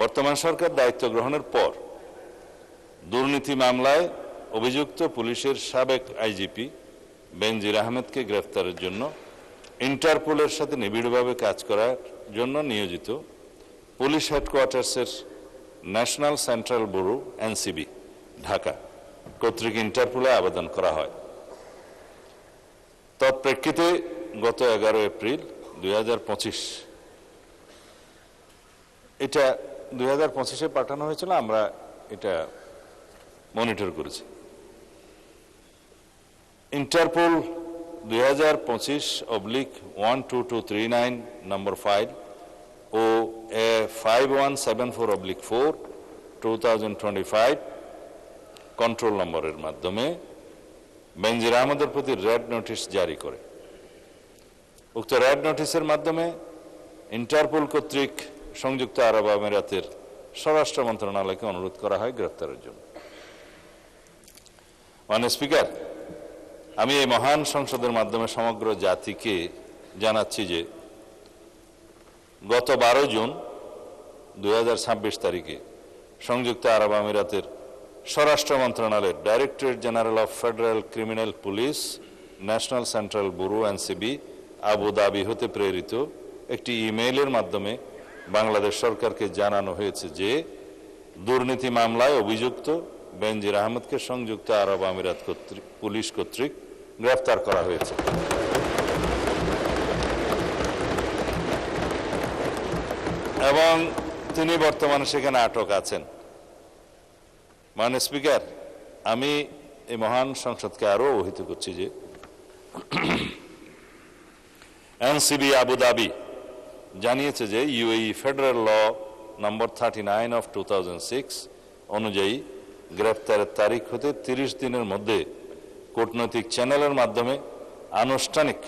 বর্তমান সরকার দায়িত্ব গ্রহণের পর দুর্নীতি মামলায় অভিযুক্ত পুলিশের সাবেক আইজিপি বেনজির আহমেদকে গ্রেফতারের জন্য ইন্টারপোলের সাথে নিবিড়ভাবে কাজ করার জন্য নিয়োজিত পুলিশ হেডকোয়ার্টার্সের national central bureau NCB Dhaka কর্তৃক ইন্টারপোলে আবেদন করা হয়। তৎপ্রেক্ষিতে গত 11 এপ্রিল 2025 এটা 2025-এ পাঠানো হয়েছিল, আমরা এটা মনিটর করেছি। ইন্টারপোল 2025/12239 নম্বর ফাইল ও 5174/4 2025 কন্ট্রোল নম্বরের মাধ্যমে বেনজির আহমেদের প্রতি রেড নোটিশ জারি করে। উক্ত রেড নোটিশের মাধ্যমে ইন্টারপোল কর্তৃক সংযুক্ত আরব আমিরাতের স্বরাষ্ট্র মন্ত্রণালয়কে অনুরোধ করা হয় গ্রেফতারের জন্য। মাননীয় স্পিকার, আমি এই মহান সংসদের মাধ্যমে সমগ্র জাতিকে জানাচ্ছি যে গত 12 জুন 2026 তারিখে সংযুক্ত আরব আমিরাতের স্বরাষ্ট্র মন্ত্রণালয়ের directorate general of federal criminal police national central bureau NCB Abu Dhabi হতে প্রেরিত একটি ইমেইলের মাধ্যমে বাংলাদেশ সরকারকে জানানো হয়েছে যে দুর্নীতি মামলায় অভিযুক্ত বেনজির আহমেদকে সংযুক্ত আরব আমিরাত পুলিশ কর্তৃক গ্রেফতার করা হয়েছে এবং তিনি বর্তমানে সেখানে আটক আছেন। মাননীয় স্পিকার, আমি এই মহান সংসদকে আরো অবহিত করছি যে এনসিবি আবু ধাবি জানিয়েছে যে ইউএই ফেডারেল ল নম্বর 39/2006 অনুযায়ী গ্রেফতারের তারিখ হতে 30 দিনের মধ্যে কূটনৈতিক চ্যানেলের মাধ্যমে আনুষ্ঠানিক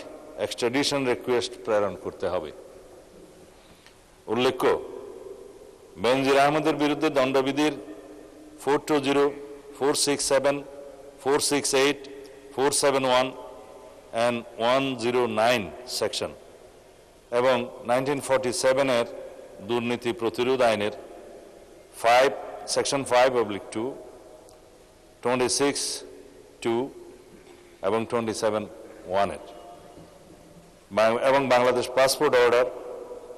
এক্সট্রাডিশন রিকোয়েস্ট প্রেরণ করতে হবে। উল্লেখ্য, বেনজির আহমেদের বিরুদ্ধে দণ্ডবিধির 420, 467, 468, 471 and 109 সেকশন এবং 1947-এর দুর্নীতি প্রতিরোধ আইনের সেকশন 5/2, 26(2) এবং 27(1) এবং বাংলাদেশ পাসপোর্ট অর্ডার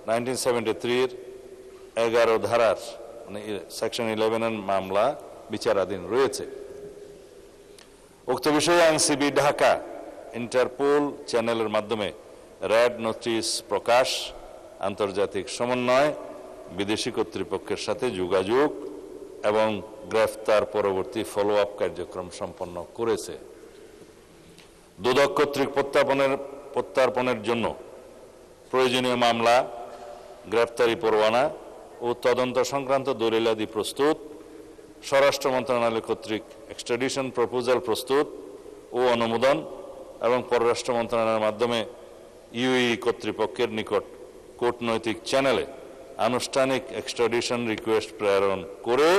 1973-এর 11 ধারার মানে সেকশন 11-এর মামলা বিচারাধীন রয়েছে। উক্ত বিষয়ে এনসিবি ঢাকা ইন্টারপোল চ্যানেলের মাধ্যমে রেড নোটিশ প্রকাশ, আন্তর্জাতিক সমন্বয়, বিদেশি কর্তৃপক্ষের সাথে যোগাযোগ এবং গ্রেফতার পরবর্তী ফলো আপ কার্যক্রম সম্পন্ন করেছে। দুদক কর্তৃক প্রত্যার্পণের জন্য প্রয়োজনীয় মামলা, গ্রেফতারি পরোয়ানা ও তদন্ত সংক্রান্ত দলিলাদি প্রস্তুত, স্বরাষ্ট্র মন্ত্রণালয় কর্তৃক এক্সট্রাডিশন প্রপোজাল প্রস্তুত ও অনুমোদন এবং পররাষ্ট্র মন্ত্রণালয়ের মাধ্যমে ইউএই কর্তৃপক্ষের নিকট কূটনৈতিক চ্যানেলে আনুষ্ঠানিক এক্সট্রাডিশন রিকোয়েস্ট প্রেরণ করে